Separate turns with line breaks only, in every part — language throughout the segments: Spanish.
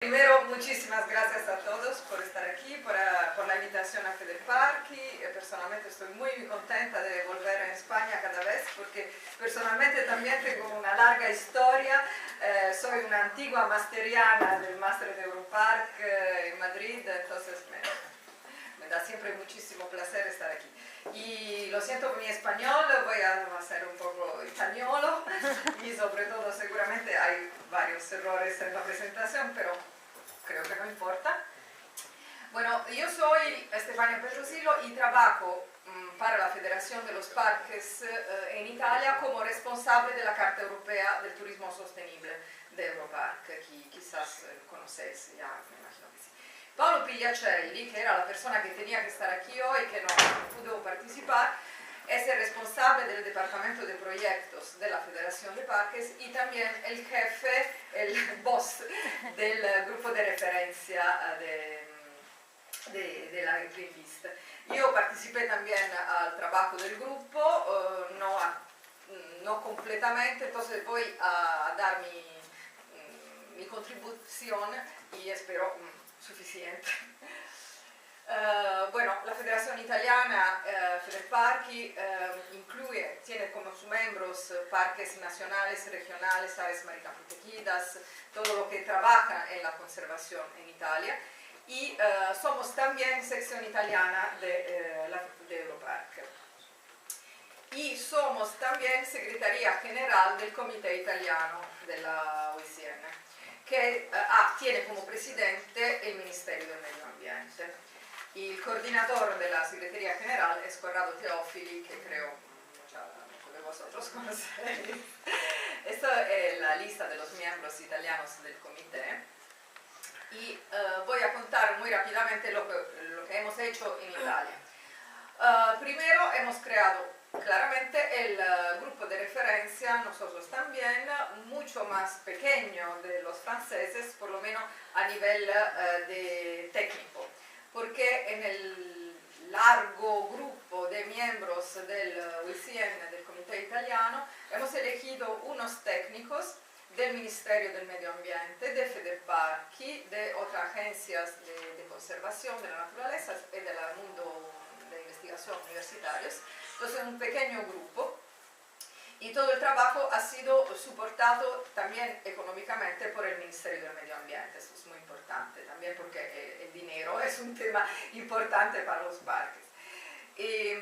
Primero, muchísimas gracias a todos por estar aquí, por la invitación a Federparchi. Personalmente estoy muy contenta de volver a España cada vez, porque personalmente también tengo una larga historia. Soy una antigua masteriana del máster de Europarc en Madrid, entonces me da siempre muchísimo placer estar aquí. Y lo siento por mi español, voy a hacer un poco españolo y sobre todo seguramente hay varios errores en la presentación, pero creo que no importa. Bueno, yo soy Stefania Petrosilo y trabajo para la Federación de los Parques en Italia como responsable de la Carta Europea del Turismo Sostenible de Europarc, que quizás conocéis ya, me imagino que sí. Paolo Pigliacelli, que era la persona que tenía que estar aquí hoy, que no pudo participar, es el responsable del departamento de proyectos de la Federación de Parques y también el jefe, el boss del grupo de referencia de la Green List. Yo participé también al trabajo del grupo, no completamente, entonces voy a dar mi contribución y espero suficiente. Bueno, la Federación Italiana, Federparchi, tiene como sus miembros parques nacionales, regionales, áreas marinas protegidas, todo lo que trabaja en la conservación en Italia. Y somos también sección italiana de Europarc. Y somos también Secretaría General del Comité Italiano de la OICN, que tiene como presidente el Ministerio del Medio Ambiente. Y el coordinador de la Secretaría General es Corrado Teofili, que creo muchos de vosotros conocéis. Esta es la lista de los miembros italianos del comité. Y voy a contar muy rápidamente lo que hemos hecho en Italia. Primero hemos creado claramente el grupo de referencia, nosotros también, mucho más pequeño de los franceses, por lo menos a nivel de técnico. Porque en el largo grupo de miembros del OICN, del Comité Italiano, hemos elegido unos técnicos del Ministerio del Medio Ambiente, de Federparchi, de otras agencias de conservación de la naturaleza y del mundo de investigación universitarios. Entonces, un pequeño grupo. Y todo el trabajo ha sido soportado también económicamente por el Ministerio del Medio Ambiente. Esto es muy importante también porque el dinero es un tema importante para los parques. Y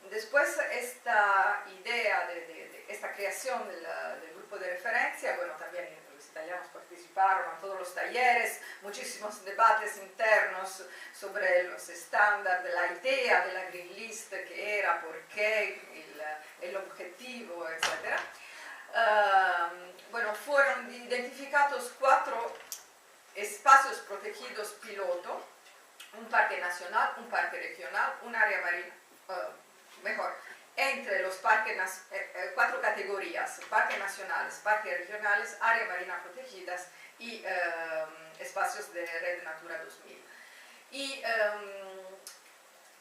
después esta idea de esta creación del grupo de referencia, bueno, también los italianos participaron a todos los talleres, muchísimos debates internos sobre los estándares, la idea de la Green List, qué era, por qué, el objetivo, etc. Bueno, fueron identificados 4 espacios protegidos piloto, un parque nacional, un parque regional, un área marina, entre los parques, 4 categorías: parques nacionales, parques regionales, áreas marinas protegidas y espacios de Red Natura 2000. Y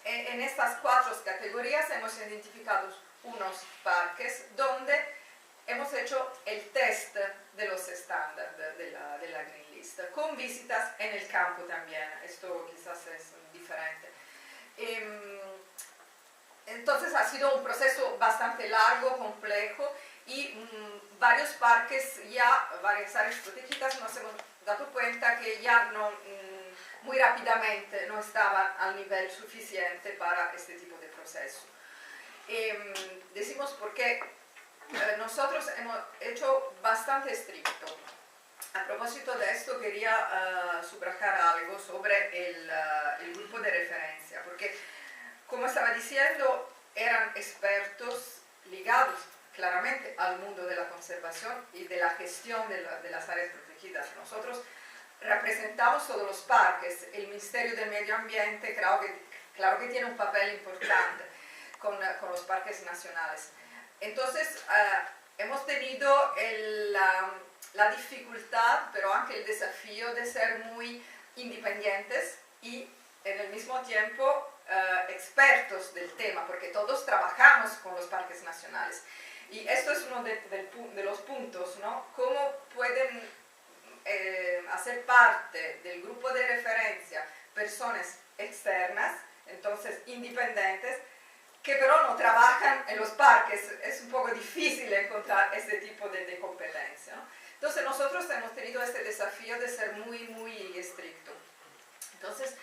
en estas 4 categorías hemos identificado unos parques donde hemos hecho el test de los estándares de la Green List, con visitas en el campo también. Esto quizás es diferente. Entonces ha sido un proceso bastante largo, complejo, y varios parques, varias áreas protegidas, nos hemos dado cuenta que ya no, muy rápidamente no estaban al nivel suficiente para este tipo de proceso. Decimos porque nosotros hemos hecho bastante estricto. A propósito de esto quería subrayar algo sobre el grupo de referencia, porque como estaba diciendo, eran expertos ligados claramente al mundo de la conservación y de la gestión de las áreas protegidas. Nosotros representamos todos los parques. El Ministerio del Medio Ambiente claro que tiene un papel importante con los parques nacionales. Entonces hemos tenido la dificultad, pero anche el desafío de ser muy independientes y en el mismo tiempo expertos del tema, porque todos trabajamos con los parques nacionales. Y esto es uno de los puntos, ¿no? ¿Cómo pueden hacer parte del grupo de referencia personas externas, entonces independientes, que pero no trabajan en los parques. Es un poco difícil encontrar este tipo de competencia, ¿no? Entonces nosotros hemos tenido este desafío de ser muy estricto. Entonces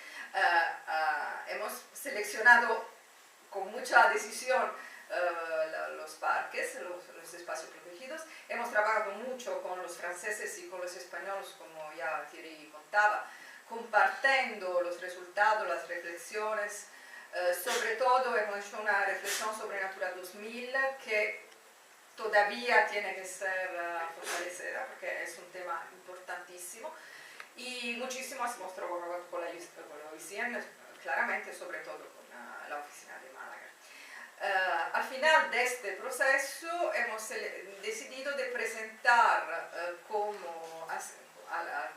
hemos seleccionado con mucha decisión los parques, los espacios protegidos. Hemos trabajado mucho con los franceses y con los españoles, como ya Thierry contaba, compartiendo los resultados, las reflexiones. Sobre todo hemos hecho una reflexión sobre Natura 2000 que todavía tiene que ser fortalecida porque es un tema importantísimo, y muchísimo hemos trabajado con la OICN, claramente, sobre todo con la oficina de Málaga. Al final de este proceso hemos decidido de presentar al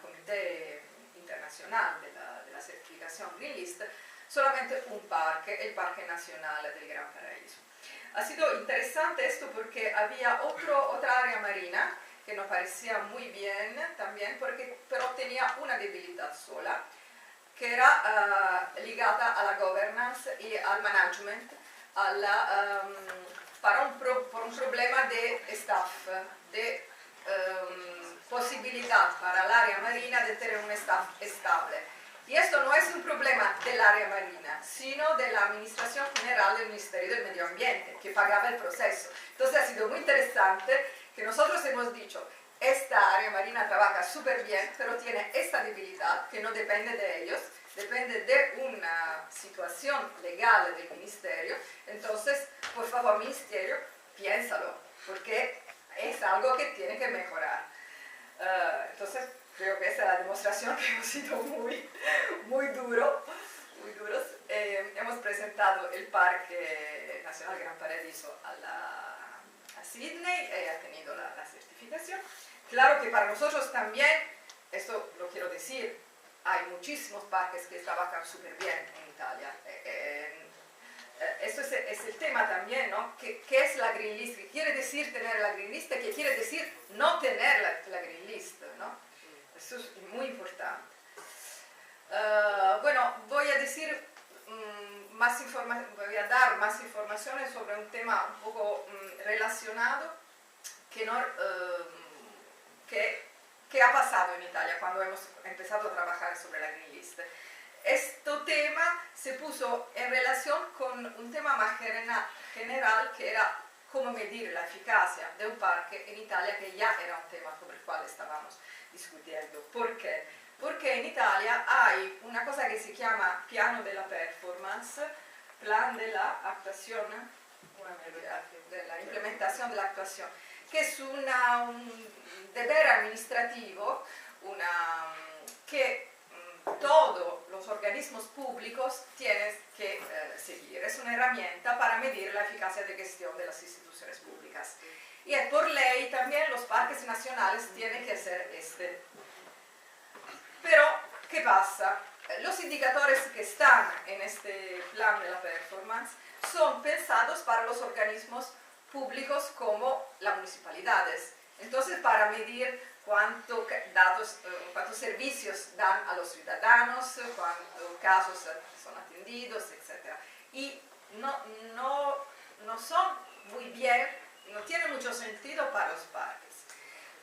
Comité Internacional de la certificación Green List solamente un parque, el Parque Nacional del Gran Paraíso. Ha sido interesante esto porque había otra área marina que nos parecía muy bien también, pero tenía una debilidad sola, que era ligada a la governance y al management, por un problema de staff, de posibilidad para el área marina de tener un staff estable. Y esto no es un problema del área marina, sino de la Administración General del Ministerio del Medio Ambiente, que pagaba el proceso. Entonces ha sido muy interesante que nosotros hemos dicho, esta área marina trabaja súper bien, pero tiene esta debilidad que no depende de ellos, depende de una situación legal del Ministerio. Entonces, por favor, Ministerio, piénsalo, porque es algo que tiene que mejorar. Entonces, creo que esa es la demostración que hemos sido muy duros. Hemos presentado el Parque Nacional Gran Paraíso a Sydney y ha tenido la certificación. Claro que para nosotros también, esto lo quiero decir, hay muchísimos parques que trabajan súper bien en Italia. Esto es el tema también, ¿no? ¿Qué es la Green List? ¿Qué quiere decir tener la Green List? ¿Qué quiere decir no tener la Green List, ¿no? Eso es muy importante. Bueno, voy a dar más informaciones sobre un tema un poco relacionado que ha pasado en Italia cuando hemos empezado a trabajar sobre la Green List. Este tema se puso en relación con un tema más general, que era cómo medir la eficacia de un parque en Italia, que ya era un tema sobre el cual estábamos discutiendo. ¿Por qué? Porque en Italia hay una cosa que se llama piano de la performance, plan de la actuación, de la implementación de la actuación, que es un deber administrativo que todos los organismos públicos tienen que seguir. Es una herramienta para medir la eficacia de gestión de las instituciones públicas. Y por ley también los parques nacionales tienen que hacer este. Pero, ¿qué pasa? Los indicadores que están en este plan de la performance son pensados para los organismos públicos como las municipalidades. Entonces, para medir cuántos servicios dan a los ciudadanos, cuántos casos son atendidos, etc. Y no son muy bien, no tiene mucho sentido para los parques.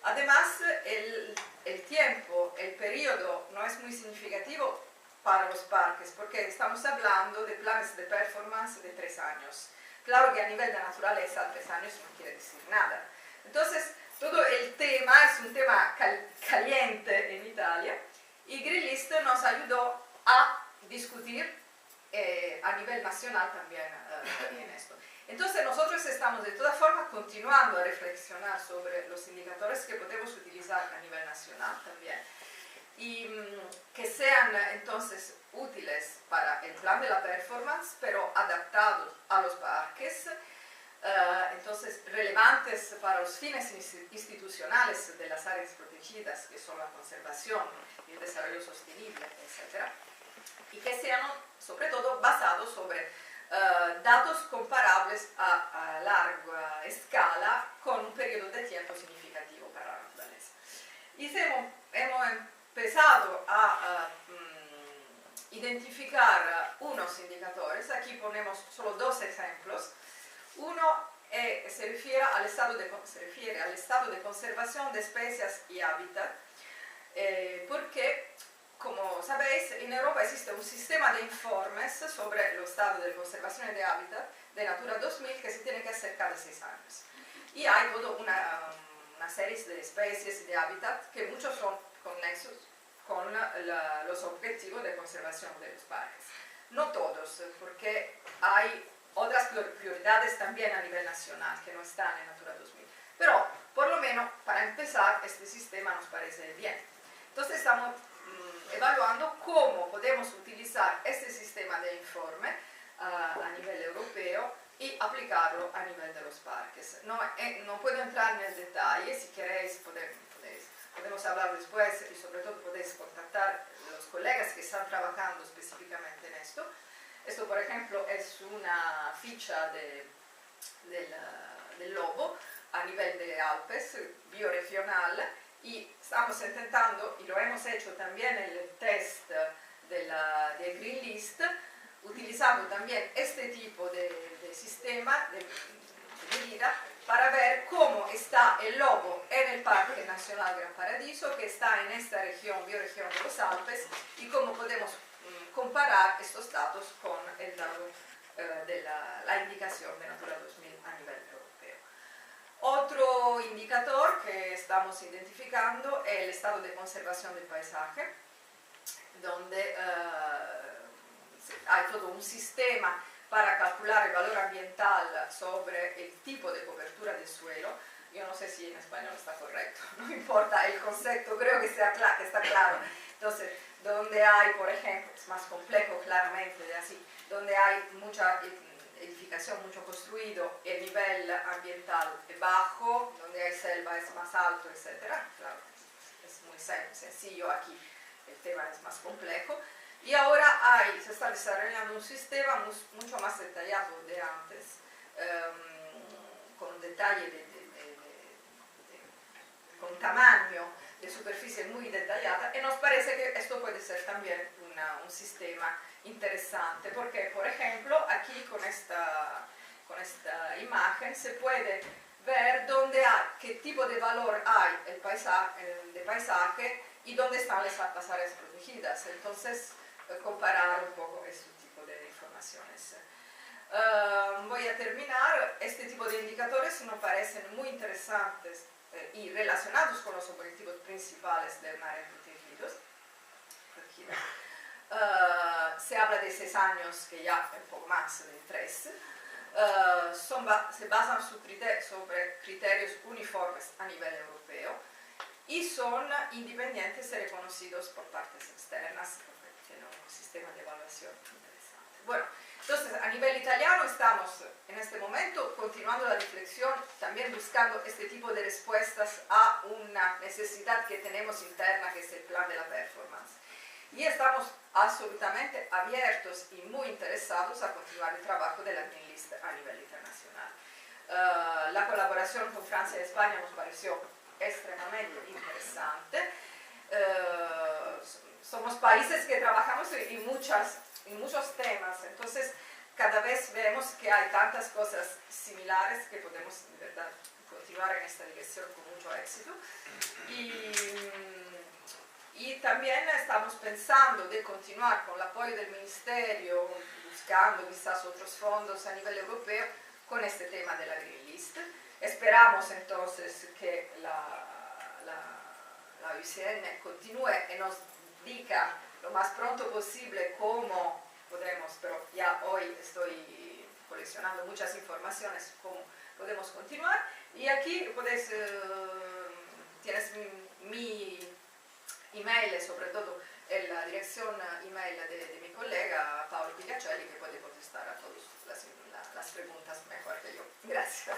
Además, el tiempo, el periodo no es muy significativo para los parques, porque estamos hablando de planes de performance de 3 años. Claro que a nivel de naturaleza 3 años no quiere decir nada. Entonces, todo el tema es un tema caliente en Italia, y Green List nos ayudó a discutir a nivel nacional también esto. Entonces nosotros estamos de todas formas continuando a reflexionar sobre los indicadores que podemos utilizar a nivel nacional también, y que sean entonces útiles para el plan de la performance, pero adaptados a los parques, entonces relevantes para los fines institucionales de las áreas protegidas, que son la conservación y el desarrollo sostenible, etc. Y que sean sobre todo basados sobre datos comparables a larga escala con un periodo de tiempo significativo para la naturaleza. Y hemos empezado a identificar unos indicadores. Aquí ponemos solo dos ejemplos. Uno se refiere al estado de conservación de especies y hábitat, porque, como sabéis, en Europa existe un sistema de informes sobre el estado de conservación de hábitat de Natura 2000 que se tiene que hacer cada 6 años. Y hay toda una serie de especies y de hábitat que muchos son conexos con los objetivos de conservación de los parques. No todos, porque hay otras prioridades también a nivel nacional que no están en Natura 2000. Pero, por lo menos, para empezar, este sistema nos parece bien. Entonces, estamos evaluando cómo podemos utilizar este sistema de informe a nivel europeo y aplicarlo a nivel de los parques. No puedo entrar en el detalle, si queréis podemos hablar después y sobre todo podéis contactar a los colegas que están trabajando específicamente en esto. Esto, por ejemplo, es una ficha del lobo a nivel de Alpes, bioregional, y estamos intentando, y lo hemos hecho también en el test de Green List, utilizando también este tipo de sistema de medida para ver cómo está el lobo en el Parque Nacional Gran Paradiso, que está en esta región, bioregión de los Alpes, y cómo podemos comparar estos datos con el dato de la indicación de Natura 2000 a nivel europeo. Otro indicador que estamos identificando es el estado de conservación del paisaje, donde hay todo un sistema para calcular el valor ambiental sobre el tipo de cobertura del suelo. Yo no sé si en español está correcto, no importa el concepto, creo que está claro. Entonces, donde hay, por ejemplo, es más complejo claramente de así, donde hay mucha edificación, mucho construido, el nivel ambiental es bajo, donde hay selva es más alto, etc. Claro, es muy sencillo, aquí el tema es más complejo. Y ahora se está desarrollando un sistema mucho más detallado de antes, con un detalle con tamaño de superficie muy detallada, y nos parece que esto puede ser también un sistema interesante, porque, por ejemplo, aquí con esta imagen se puede ver qué tipo de valor hay de paisaje y dónde están las áreas protegidas. Entonces, comparar un poco este tipo de informaciones. Voy a terminar. Este tipo de indicadores nos parecen muy interesantes y relacionados con los objetivos principales del área protegidos. Se habla de 6 años, que ya un poco más de 3. Se basan sobre criterios uniformes a nivel europeo y son independientes y reconocidos por partes externas, porque tienen un sistema de evaluación interesante. Bueno, entonces a nivel italiano estamos en este momento continuando la reflexión, también buscando este tipo de respuestas a una necesidad que tenemos interna, que es el plan de la performance. Y estamos absolutamente abiertos y muy interesados a continuar el trabajo de la Green List a nivel internacional. La colaboración con Francia y España nos pareció extremadamente interesante. Somos países que trabajamos en muchos temas, entonces cada vez vemos que hay tantas cosas similares que podemos de verdad continuar en esta dirección con mucho éxito. Y también estamos pensando de continuar con el apoyo del Ministerio, buscando quizás otros fondos a nivel europeo con este tema de la Green List. Esperamos entonces que la UICN continúe y nos diga lo más pronto posible cómo podremos, pero ya hoy estoy coleccionando muchas informaciones, cómo podemos continuar. Y aquí tienes mi email, sobre todo la dirección email de mi colega Paolo Pigliacelli, que puede contestar a todas las preguntas mejor que yo. Gracias.